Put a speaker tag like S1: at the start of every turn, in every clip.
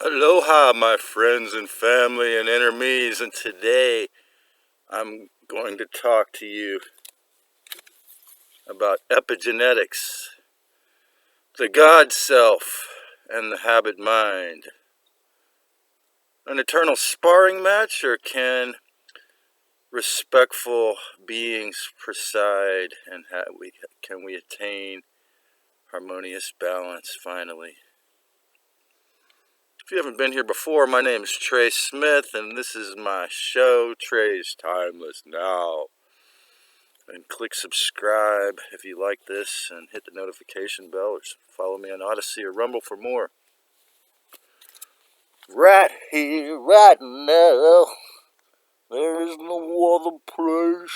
S1: Aloha, my friends and family and enemies, and today I'm going to talk to you about epigenetics, the God self, and the habit mind. An eternal sparring match, or can respectful beings preside, and can we attain harmonious balance finally? If you haven't been here before, my name is Trey Smith, and this is my show, Trey's Timeless Now. And click subscribe if you like this, and hit the notification bell, or follow me on Odyssey or Rumble for more. Right here, right now, there is no other place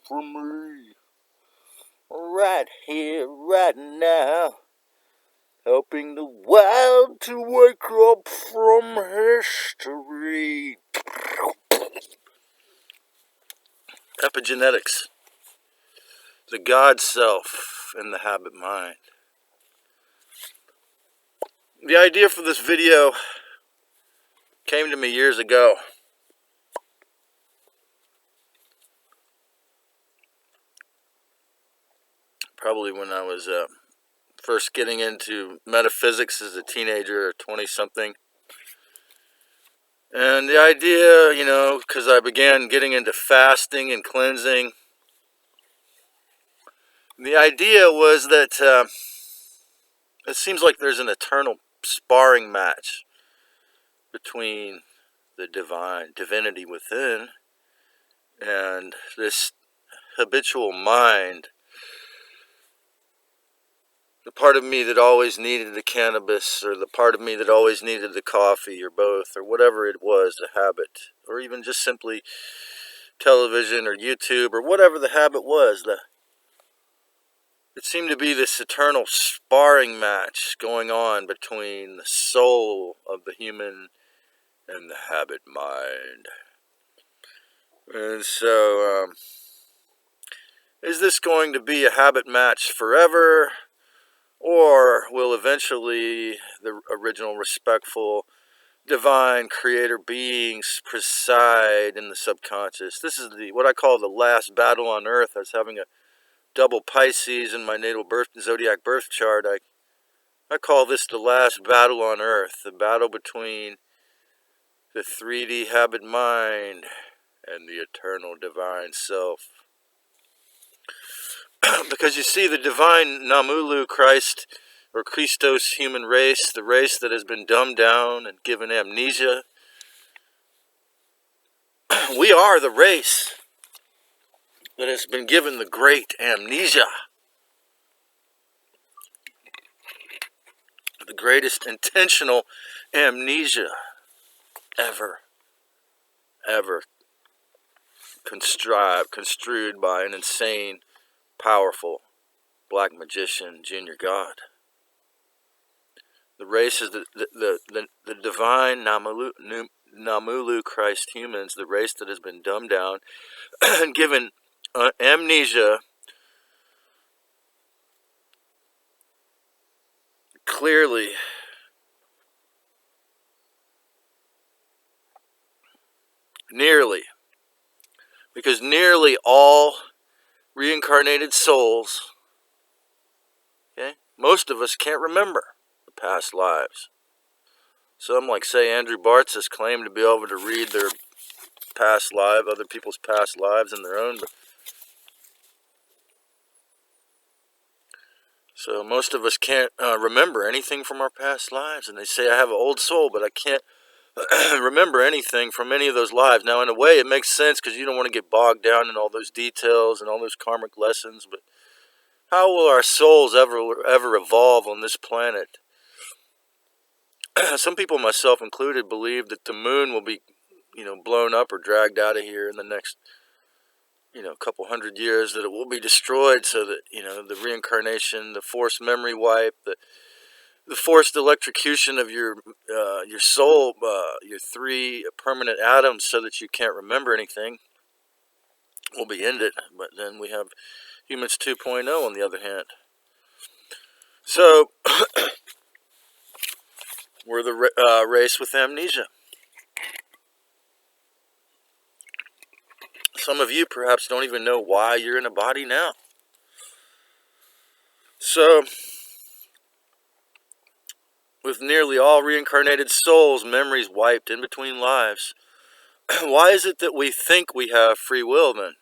S1: for me. Right here, right now, helping the world to wake up from history. Epigenetics, the God self and the habit mind. The idea for this video came to me years ago. Probably when I was first getting into metaphysics as a teenager or 20-something. And the idea, because I began getting into fasting and cleansing, the idea was that it seems like there's an eternal sparring match between the divinity within, and this habitual mind. The part of me that always needed the cannabis, or the part of me that always needed the coffee, or both, or whatever it was, the habit, or even just simply television or YouTube, or whatever the habit was, it seemed to be this eternal sparring match going on between the soul of the human and the habit mind. And so, is this going to be a habit match forever? Or will eventually the original respectful divine creator beings preside in the subconscious? This is what I call the last battle on earth. I was having a double Pisces in my natal zodiac birth chart. I call this the last battle on earth, the battle between the 3D habit mind and the eternal divine self. Because you see, the divine Namulu Christ, or Christos human race, the race that has been dumbed down and given amnesia, we are the race that has been given the great amnesia. The greatest intentional amnesia ever construed by an insane, powerful black magician, junior god. The race is the divine Namulu Christ humans, the race that has been dumbed down and given amnesia, clearly nearly, because nearly all reincarnated souls, okay, most of us can't remember the past lives. Some, like say Andrew Bartzis, claim to be able to read their past life, other people's past lives and their own, but so most of us can't remember anything from our past lives. And they say, I have an old soul, but I can't remember anything from any of those lives. Now, in a way, it makes sense, because you don't want to get bogged down in all those details and all those karmic lessons. But how will our souls ever evolve on this planet? Some people, myself included, believe that the moon will be, blown up or dragged out of here in the next, couple hundred years, that it will be destroyed, so that, the reincarnation, the forced memory wipe, the forced electrocution of your soul, your 3 permanent atoms, so that you can't remember anything, will be ended. But then we have humans 2.0 on the other hand. So, We're the race with amnesia. Some of you perhaps don't even know why you're in a body now. So, with nearly all reincarnated souls' memories wiped in between lives, why is it that we think we have free will then?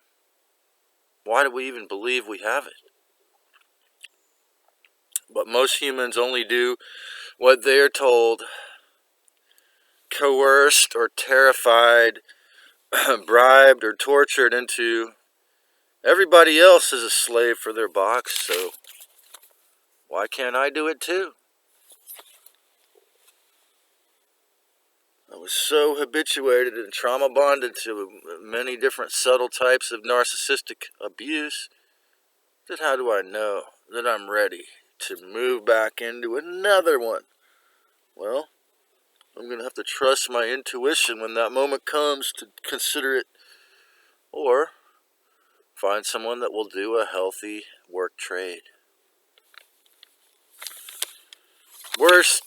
S1: Why do we even believe we have it? But most humans only do what they are told, coerced or terrified, bribed or tortured into. Everybody else is a slave for their box, so why can't I do it too? I was so habituated and trauma bonded to many different subtle types of narcissistic abuse that how do I know that I'm ready to move back into another one? Well, I'm going to have to trust my intuition when that moment comes to consider it, or find someone that will do a healthy work trade. Worse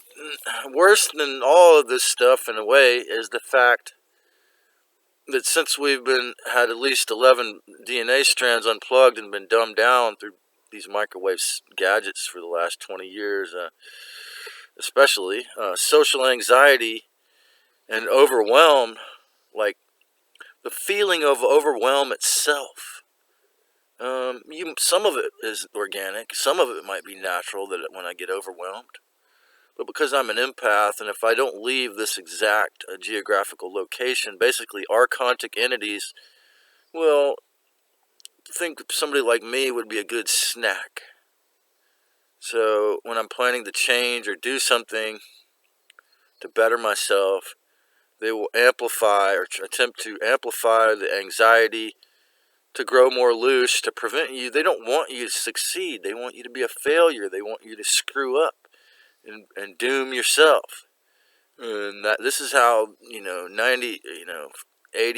S1: than all of this stuff in a way is the fact that since we've had at least 11 DNA strands unplugged and been dumbed down through these microwave gadgets for the last 20 years, especially social anxiety and overwhelm, like the feeling of overwhelm itself. Some of it is organic, some of it might be natural that when I get overwhelmed. But because I'm an empath, and if I don't leave this exact geographical location, basically archontic entities will think somebody like me would be a good snack. So when I'm planning to change or do something to better myself, they will amplify or attempt to amplify the anxiety to grow more loose, to prevent you. They don't want you to succeed. They want you to be a failure. They want you to screw up and doom yourself. And this is how, 80,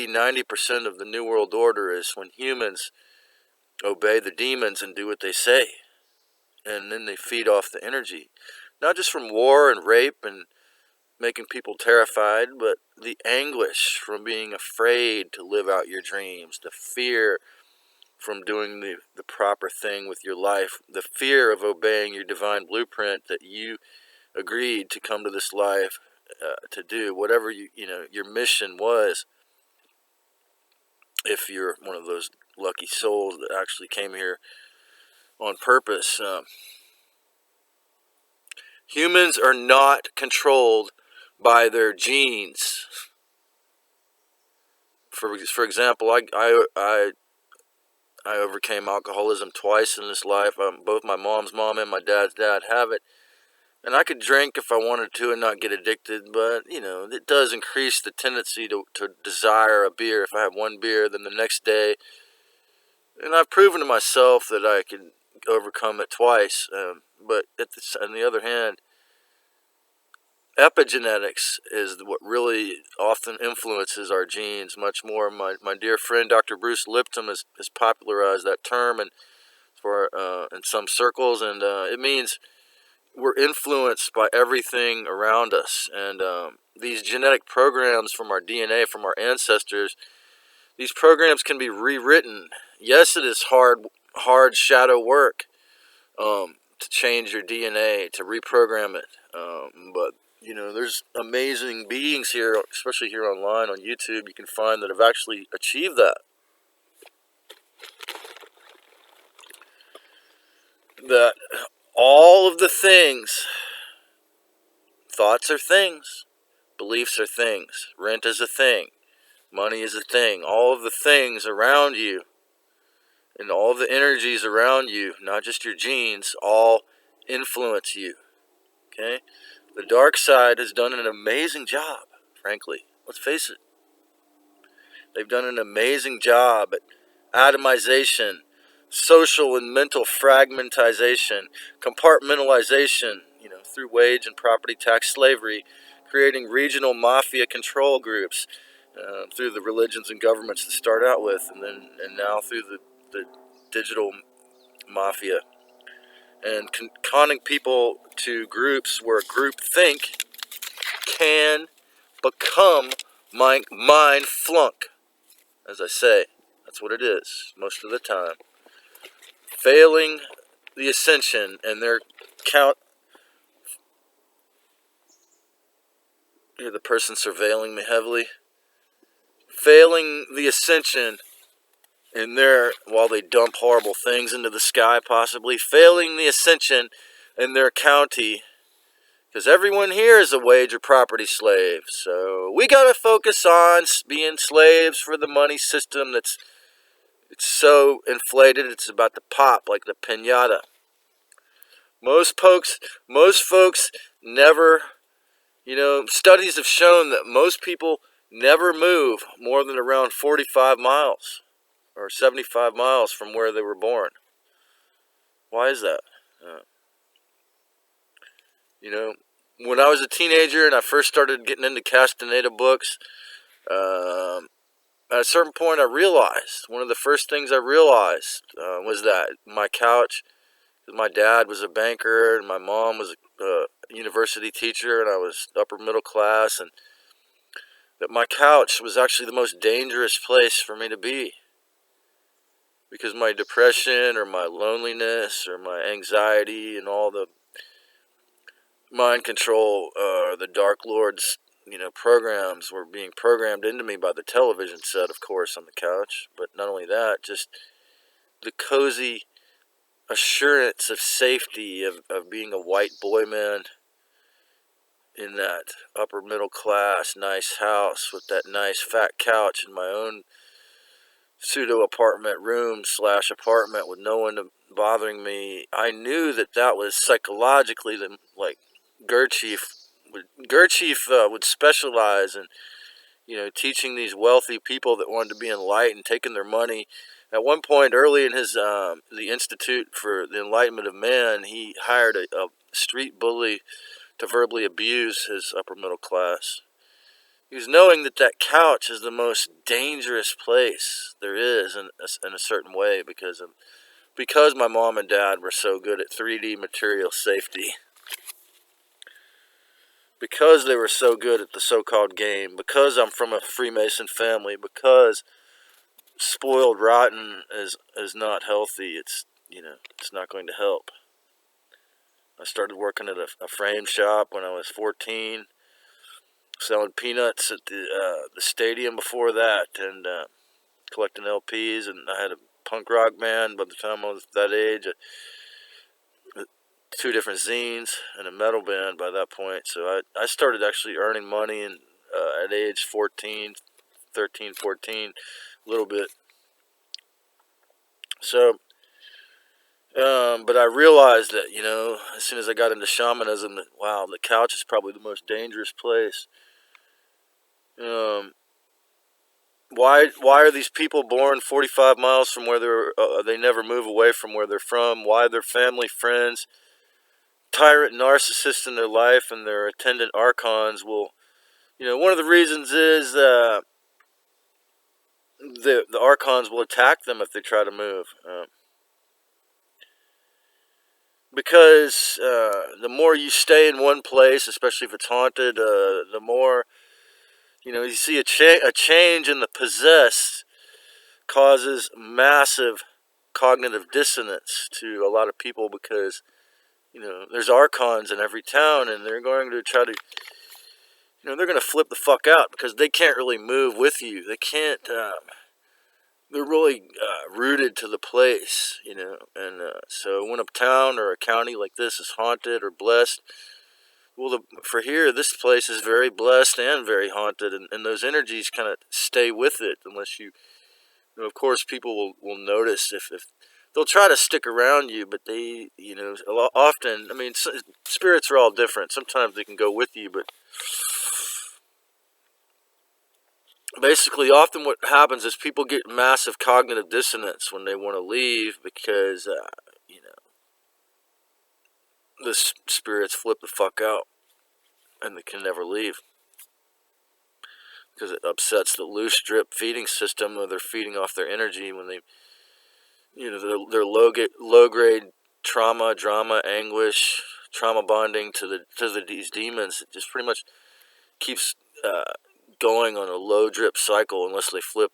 S1: 90% of the New World Order is when humans obey the demons and do what they say. And then they feed off the energy. Not just from war and rape and making people terrified, but the anguish from being afraid to live out your dreams, the fear from doing the proper thing with your life, the fear of obeying your divine blueprint that you agreed to come to this life to do, whatever your mission was. If you're one of those lucky souls that actually came here on purpose. Humans are not controlled by their genes. For example, I overcame alcoholism twice in this life. Both my mom's mom and my dad's dad have it. And I could drink if I wanted to and not get addicted, but, it does increase the tendency to desire a beer. If I have one beer, then the next day, and I've proven to myself that I can overcome it twice. But on the other hand, epigenetics is what really often influences our genes much more. My dear friend Dr. Bruce Lipton has popularized that term in some circles, and it means we're influenced by everything around us. And these genetic programs from our DNA, from our ancestors, these programs can be rewritten. Yes, it is hard shadow work to change your DNA, to reprogram it. But there's amazing beings here, especially here online on YouTube, you can find that have actually achieved that. That all of the things, thoughts are things, beliefs are things, rent is a thing, money is a thing, all of the things around you, and all the energies around you, not just your genes, all influence you. Okay? The dark side has done an amazing job, frankly. Let's face it. They've done an amazing job at atomization, social and mental fragmentization, compartmentalization, through wage and property tax slavery, creating regional mafia control groups through the religions and governments to start out with, and now through the digital mafia, and conning people to groups where group think can become mind flunk. As I say, that's what it is most of the time. Failing the ascension and their count. You're the person surveilling me heavily. Failing the ascension in their, while they dump horrible things into the sky, possibly failing the ascension in their county, because everyone here is a wage or property slave. So we gotta focus on being slaves for the money system it's so inflated it's about to pop like the piñata. Most folks never, studies have shown that most people never move more than around 45 miles or 75 miles from where they were born. Why is that? When I was a teenager and I first started getting into Castaneda books, at a certain point I realized, one of the first things I realized was that my couch, my dad was a banker and my mom was a university teacher and I was upper middle class, and that my couch was actually the most dangerous place for me to be. Because my depression or my loneliness or my anxiety and all the mind control, the Dark Lord's, programs were being programmed into me by the television set, of course, on the couch. But not only that, just the cozy assurance of safety of being a white boy man in that upper middle class nice house with that nice fat couch in my own pseudo apartment room / apartment with no one bothering me. I knew that was psychologically like Gurdjieff would specialize in, teaching these wealthy people that wanted to be enlightened, taking their money. At one point early in his the Institute for the Enlightenment of Man, he hired a street bully to verbally abuse his upper middle class. He was knowing that couch is the most dangerous place there is in a certain way, because my mom and dad were so good at 3D material safety, because they were so good at the so-called game, because I'm from a Freemason family, because spoiled rotten is not healthy. It's not going to help. I started working at a frame shop when I was 14. Selling peanuts at the stadium before that, and collecting LPs, and I had a punk rock band by the time I was that age, 2 different zines, and a metal band by that point. So I started actually earning money at age 13, 14, a little bit. So, but I realized that, as soon as I got into shamanism, that, wow, the couch is probably the most dangerous place. Why are these people born 45 miles from where they never move away from where they're from? Why their family, friends, tyrant narcissists in their life and their attendant archons will, one of the reasons is the archons will attack them if they try to move. Because the more you stay in one place, especially if it's haunted, the more, you see a change in the possessed causes massive cognitive dissonance to a lot of people, because, there's archons in every town, and they're going to try to, they're going to flip the fuck out, because they can't really move with you. They can't, they're really rooted to the place, and so when a town or a county like this is haunted or blessed, well, for here, this place is very blessed and very haunted, and those energies kind of stay with it, unless you, of course, people will notice if they'll try to stick around you, but they, often, spirits are all different. Sometimes they can go with you, but basically, often what happens is people get massive cognitive dissonance when they want to leave, because, the spirits flip the fuck out, and they can never leave, because it upsets the loosh-drip feeding system, where they're feeding off their energy when they, their low-grade trauma, drama, anguish, trauma bonding to these demons. It just pretty much, keeps going on a low drip cycle unless they flip